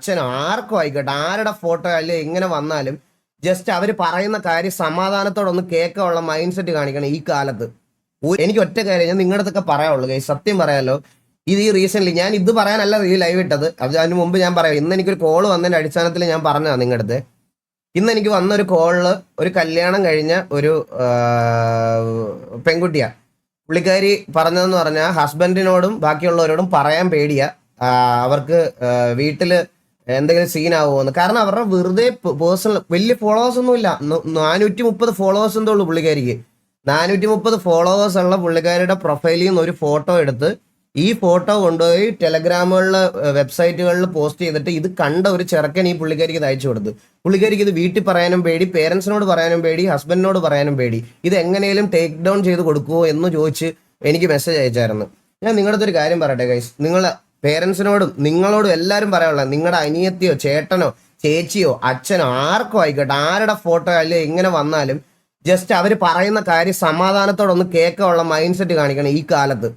അച്ഛനോ ആർക്കും ആയിക്കോട്ടെ, ആരുടെ ഫോട്ടോ അല്ലെങ്കിൽ എങ്ങനെ വന്നാലും ജസ്റ്റ് അവർ പറയുന്ന കാര്യം സമാധാനത്തോടൊന്ന് കേൾക്കാനുള്ള മൈൻഡ് സെറ്റ് കാണിക്കണം ഈ കാലത്ത്. എനിക്ക് ഒറ്റ കാര്യം ഞാൻ നിങ്ങളുടെ അടുത്തൊക്കെ പറയാനുള്ളൂ ഗൈസ്, സത്യം പറയാലോ. ഈ റീസെന്റ് ഞാൻ ഇത് പറയാനല്ല ഈ ലൈവ് ഇട്ടത്, അതിന് മുമ്പ് ഞാൻ പറയാം. ഇന്ന് എനിക്കൊരു കോള് വന്നതിന്റെ അടിസ്ഥാനത്തിൽ ഞാൻ പറഞ്ഞതാണ് നിങ്ങളുടെ അടുത്ത്. ഇന്ന് എനിക്ക് വന്നൊരു കോളില് ഒരു കല്യാണം കഴിഞ്ഞ ഒരു പെൺകുട്ടിയാ. പുള്ളിക്കാരി പറഞ്ഞതെന്ന് പറഞ്ഞാൽ ഹസ്ബൻഡിനോടും ബാക്കിയുള്ളവരോടും പറയാൻ പേടിയാ, അവർക്ക് വീട്ടില് എന്തെങ്കിലും സീനാവുമെന്ന്. കാരണം അവരുടെ വെറുതെ പേഴ്സണൽ വലിയ ഫോളോവേഴ്സ് ഒന്നും ഇല്ല. 430 ഫോളോവേഴ്സ് എന്തോ ഉള്ളൂ പുള്ളിക്കാരിക്ക്. 430 ഫോളോവേഴ്സ് ഉള്ള പുള്ളിക്കാരിയുടെ പ്രൊഫൈലിൽ നിന്ന് ഒരു ഫോട്ടോ എടുത്ത് ഈ ഫോട്ടോ കൊണ്ടുപോയി ടെലഗ്രാമുകളിൽ വെബ്സൈറ്റുകളിൽ പോസ്റ്റ് ചെയ്തിട്ട് ഇത് കണ്ട ഒരു ചെറുക്കൻ ഈ പുള്ളിക്കാരിക്ക് ഇത് അയച്ചു കൊടുത്തു. പുള്ളിക്കാരിക്ക് ഇത് വീട്ടിൽ പറയാനും പേടി, പേരൻസിനോട് പറയാനും പേടി, ഹസ്ബൻഡിനോട് പറയാനും പേടി. ഇത് എങ്ങനെയും ടേക്ക് ഡൗൺ ചെയ്ത് കൊടുക്കുമോ എന്ന് ചോദിച്ച് എനിക്ക് മെസ്സേജ് അയച്ചായിരുന്നു. ഞാൻ നിങ്ങളുടെ അടുത്തൊരു കാര്യം പറയട്ടെ ഗൈസ്, നിങ്ങളെ പേരൻസിനോടും നിങ്ങളോടും എല്ലാവരും പറയാനുള്ള, നിങ്ങളുടെ അനിയത്തിയോ ചേട്ടനോ ചേച്ചിയോ അച്ഛനോ ആർക്കും ആയിക്കോട്ടെ, ആരുടെ ഫോട്ടോ അല്ലെങ്കിൽ എങ്ങനെ വന്നാലും ജസ്റ്റ് അവർ പറയുന്ന കാര്യം സമാധാനത്തോടൊന്ന് കേൾക്കാനുള്ള മൈൻഡ് സെറ്റ് കാണിക്കണം ഈ കാലത്ത്.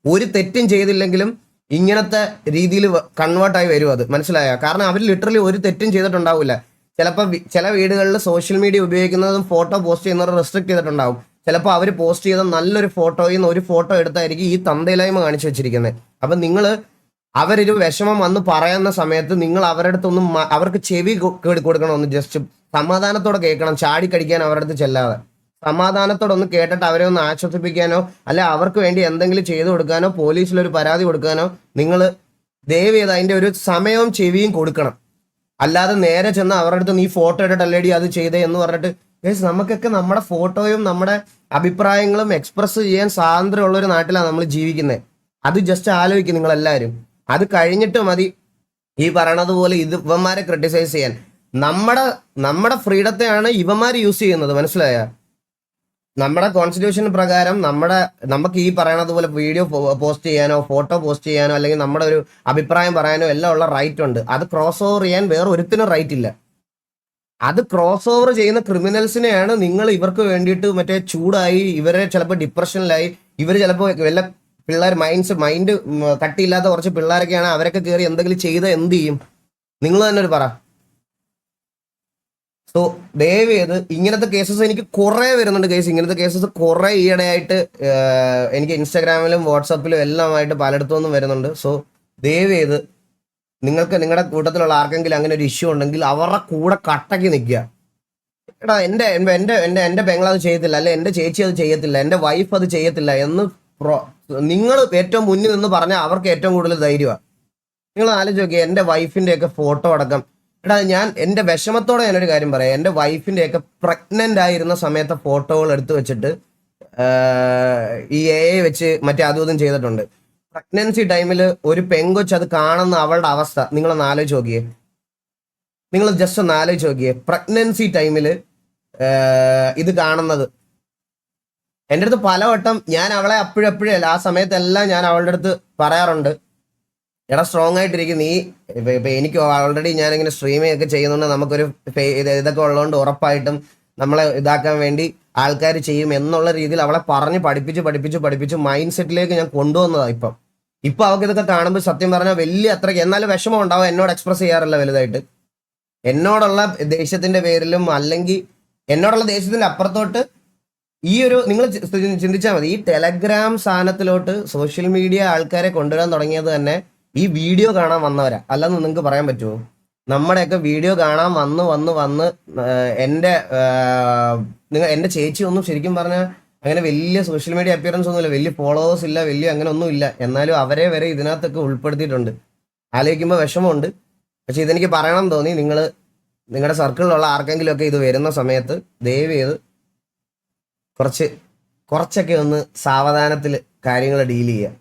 ഒരു തെറ്റും ചെയ്തില്ലെങ്കിലും ഇങ്ങനത്തെ രീതിയിൽ കൺവേർട്ടായി വരും, അത് മനസ്സിലായോ? കാരണം അവർ ലിറ്ററലി ഒരു തെറ്റും ചെയ്തിട്ടുണ്ടാവില്ല. ചിലപ്പോൾ ചില വീടുകളിൽ സോഷ്യൽ മീഡിയ ഉപയോഗിക്കുന്നതും ഫോട്ടോ പോസ്റ്റ് ചെയ്യുന്നവർ റെസ്ട്രിക്ട് ചെയ്തിട്ടുണ്ടാവും. ചിലപ്പോൾ അവർ പോസ്റ്റ് ചെയ്ത നല്ലൊരു ഫോട്ടോയിൽ നിന്ന് ഒരു ഫോട്ടോ എടുത്തായിരിക്കും ഈ തന്തയിലായ്മ കാണിച്ചു വെച്ചിരിക്കുന്നത്. അപ്പം നിങ്ങൾ അവരൊരു വിഷമം വന്ന് പറയുന്ന സമയത്ത് നിങ്ങൾ അവരുടെ അടുത്തൊന്നും അവർക്ക് ചെവി കൊടുക്കണമെന്ന് ജസ്റ്റ് സമാധാനത്തോടെ കേൾക്കണം. ചാടിക്കടിക്കാൻ അവരുടെ അടുത്ത് ചെല്ലാതെ സമാധാനത്തോടെ ഒന്ന് കേട്ടിട്ട് അവരെ ഒന്ന് ആശ്വസിപ്പിക്കാനോ അല്ല അവർക്ക് വേണ്ടി എന്തെങ്കിലും ചെയ്തു കൊടുക്കാനോ പോലീസിലൊരു പരാതി കൊടുക്കാനോ നിങ്ങൾ ദയവ് ചെയ്ത് അതിൻ്റെ ഒരു സമയവും ചെവിയും കൊടുക്കണം. അല്ലാതെ നേരെ ചെന്ന് അവരുടെ അടുത്ത് നീ ഫോട്ടോ ഇട്ടിട്ട് അല്ലേടി അത് ചെയ്തേ എന്ന് പറഞ്ഞിട്ട് നമുക്കൊക്കെ നമ്മുടെ ഫോട്ടോയും നമ്മുടെ അഭിപ്രായങ്ങളും എക്സ്പ്രസ് ചെയ്യാൻ സ്വാതന്ത്ര്യമുള്ളൊരു നാട്ടിലാണ് നമ്മൾ ജീവിക്കുന്നത്. അത് ജസ്റ്റ് ആലോചിക്കും നിങ്ങളെല്ലാവരും. അത് കഴിഞ്ഞിട്ട് മതി ഈ പറയണത് പോലെ ഇത് ഇവന്മാരെ ക്രിട്ടിസൈസ് ചെയ്യാൻ. നമ്മുടെ ഫ്രീഡത്തെയാണ് ഇവന്മാർ യൂസ് ചെയ്യുന്നത്, മനസ്സിലായ? നമ്മുടെ കോൺസ്റ്റിറ്റ്യൂഷൻ പ്രകാരം നമുക്ക് ഈ പറയണത് പോലെ വീഡിയോ പോസ്റ്റ് ചെയ്യാനോ ഫോട്ടോ പോസ്റ്റ് ചെയ്യാനോ അല്ലെങ്കിൽ നമ്മുടെ ഒരു അഭിപ്രായം പറയാനോ എല്ലാം ഉള്ള റൈറ്റ് ഉണ്ട്. അത് ക്രോസ് ഓവർ ചെയ്യാൻ വേറെ ഒരുത്തിനും റൈറ്റ് ഇല്ല. അത് ക്രോസ് ഓവർ ചെയ്യുന്ന ക്രിമിനൽസിനെയാണ് നിങ്ങൾ ഇവർക്ക് വേണ്ടിയിട്ട് മറ്റേ ചൂടായി ഇവരെ ചിലപ്പോൾ ഡിപ്രഷനിലായി ഇവർ ചിലപ്പോൾ വല്ല പിള്ളേർ മൈൻഡ് കട്ടിയില്ലാത്ത കുറച്ച് പിള്ളേരൊക്കെയാണ്, അവരൊക്കെ കയറി എന്തെങ്കിലും ചെയ്ത് എന്ത് ചെയ്യും നിങ്ങൾ തന്നെ ഒരു പറ. സോ ദയവ് ചെയ്ത് ഇങ്ങനത്തെ കേസസ് എനിക്ക് കുറേ വരുന്നുണ്ട് കേസ്. ഇങ്ങനത്തെ കേസസ് കുറേ ഈയിടെയായിട്ട് എനിക്ക് ഇൻസ്റ്റാഗ്രാമിലും വാട്സാപ്പിലും എല്ലാമായിട്ട് പലയിടത്തുനിന്നും വരുന്നുണ്ട്. സോ ദയവ് ചെയ്ത് നിങ്ങൾക്ക് നിങ്ങളുടെ കൂട്ടത്തിലുള്ള ആർക്കെങ്കിലും അങ്ങനെ ഒരു ഇഷ്യൂ ഉണ്ടെങ്കിൽ അവരുടെ കൂടെ കട്ടയ്ക്ക് നിൽക്കുക. എടാ എൻ്റെ പെങ്ങൾ അത് ചെയ്യത്തില്ല, അല്ലെ എൻ്റെ ചേച്ചി അത് ചെയ്യത്തില്ല, എൻ്റെ വൈഫ് അത് ചെയ്യത്തില്ല എന്ന് നിങ്ങൾ ഏറ്റവും മുന്നിൽ നിന്ന് പറഞ്ഞാൽ അവർക്ക് ഏറ്റവും കൂടുതൽ ധൈര്യമാണ്. നിങ്ങൾ ആലോചിച്ച് നോക്കിയാൽ എൻ്റെ വൈഫിൻ്റെയൊക്കെ ഫോട്ടോ അടക്കം. എടാ ഞാൻ എൻ്റെ വിഷമത്തോടെ ഞാനൊരു കാര്യം പറയാം. എൻ്റെ വൈഫിൻ്റെയൊക്കെ പ്രഗ്നൻ്റ് ആയിരുന്ന സമയത്തെ ഫോട്ടോകൾ എടുത്തു വെച്ചിട്ട് ഈ AI വെച്ച് മറ്റേ അതും ചെയ്തിട്ടുണ്ട്. പ്രഗ്നൻസി ടൈമിൽ ഒരു പെങ്കൊച്ച് അത് കാണുന്ന അവളുടെ അവസ്ഥ നിങ്ങളൊന്ന് ആലോചിച്ച് നോക്കിയേ. നിങ്ങൾ ജസ്റ്റ് ഒന്ന് ആലോചിച്ച് നോക്കിയേ. പ്രഗ്നൻസി ടൈമിൽ ഇത് കാണുന്നത്. എൻ്റെ അടുത്ത് പലവട്ടം ഞാൻ അവളെ അപ്പോഴപ്പോഴേ ആ സമയത്തെല്ലാം ഞാൻ അവളുടെ അടുത്ത് പറയാറുണ്ട്, എടാ സ്ട്രോങ് ആയിട്ടിരിക്കും നീ. ഇപ്പൊ എനിക്ക് ഓൾറെഡി ഞാനിങ്ങനെ സ്ട്രീമിംഗ് ഒക്കെ ചെയ്യുന്നുണ്ട്, നമുക്കൊരു ഇതൊക്കെ ഉള്ളതുകൊണ്ട് ഉറപ്പായിട്ടും നമ്മളെ ഇതാക്കാൻ വേണ്ടി ആൾക്കാർ ചെയ്യും എന്നുള്ള രീതിയിൽ അവളെ പറഞ്ഞ് പഠിപ്പിച്ച് മൈൻഡ് സെറ്റിലേക്ക് ഞാൻ കൊണ്ടുവന്നതാണ്. ഇപ്പൊ അവൾക്ക് ഇതൊക്കെ കാണുമ്പോൾ സത്യം പറഞ്ഞാൽ വലിയ അത്രയ്ക്ക് എന്നാലും വിഷമം ഉണ്ടാവും. എന്നോട് എക്സ്പ്രസ് ചെയ്യാറില്ല വലുതായിട്ട്. എന്നോടുള്ള ദേഷ്യത്തിന്റെ പേരിലും അല്ലെങ്കിൽ എന്നോടുള്ള ദേഷ്യത്തിന്റെ അപ്പുറത്തോട്ട് ഈ ഒരു നിങ്ങൾ ചിന്തിച്ചാൽ മതി. ഈ ടെലഗ്രാം സാധനത്തിലോട്ട് സോഷ്യൽ മീഡിയ ആൾക്കാരെ കൊണ്ടുവരാൻ തുടങ്ങിയത് തന്നെ ഈ വീഡിയോ കാണാൻ വന്നവരാ. അല്ലെന്ന് നിങ്ങൾക്ക് പറയാൻ പറ്റുമോ? നമ്മുടെയൊക്കെ വീഡിയോ കാണാൻ വന്ന് എൻ്റെ ചേച്ചി ഒന്നും ശരിക്കും പറഞ്ഞാൽ അങ്ങനെ വലിയ സോഷ്യൽ മീഡിയ അപ്പിയറൻസ് ഒന്നുമില്ല, വലിയ ഫോളോവേഴ്സ് ഇല്ല, വലിയ അങ്ങനെ ഒന്നും ഇല്ല. എന്നാലും അവരെ വരെ ഇതിനകത്തൊക്കെ ഉൾപ്പെടുത്തിയിട്ടുണ്ട്. ആലോചിക്കുമ്പോൾ വിഷമമുണ്ട്. പക്ഷെ ഇതെനിക്ക് പറയണം തോന്നി. നിങ്ങളുടെ സർക്കിളിലുള്ള ആർക്കെങ്കിലും ഒക്കെ ഇത് വരുന്ന സമയത്ത് ദയവ് ചെയ്ത് കുറച്ചൊക്കെ ഒന്ന് സാവധാനത്തിൽ കാര്യങ്ങൾ ഡീൽ ചെയ്യുക.